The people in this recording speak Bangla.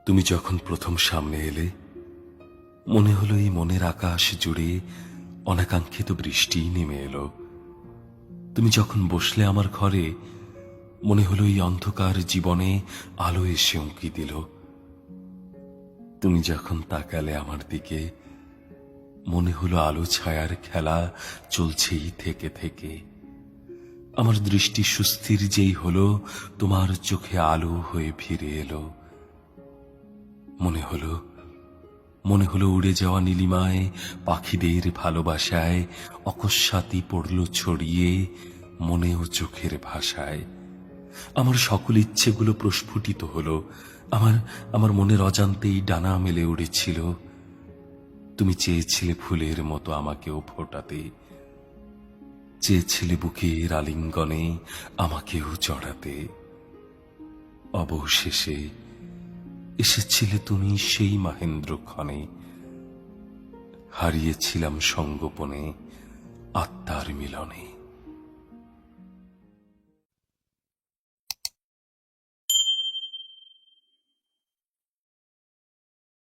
তুমি যখন প্রথম সামনে এলে, মনে হলো এই মনের আকাশ জুড়ে অনাকাঙ্ক্ষিত বৃষ্টি নেমে এলো। তুমি যখন বসলে আমার ঘরে, মনে হলো এই অন্ধকার জীবনে আলো এসে উঁকি দিল। তুমি যখন তাকালে আমার দিকে, মনে হলো আলো ছায়ার খেলা চলছেই থেকে থেকে। আমার দৃষ্টি সুস্থির যেই হলো, তোমার চোখে আলো হয়ে ফিরে এলো। মনে হলো উড়ে যাওয়া নীলিমায় পাখিদের ভালোবাসায় অকস্মাৎই পড়ল ছড়িয়ে মনে ও চোখের ভাষায়। আমার সকল ইচ্ছেগুলো প্রস্ফুটিত হলো। আমার মনের অজান্তেই ডানা মেলে উড়েছিল। তুমি চেয়েছিলে ফুলের মতো আমাকেও ফোটাতে, চেয়েছিলে বুকের আলিঙ্গনে আমাকেও জড়াতে। অবশেষে এসেছিলে তুমি সেই মাহেন্দ্রক্ষণে, হারিয়েছিলাম সঙ্গোপনে আত্মার মিলনে।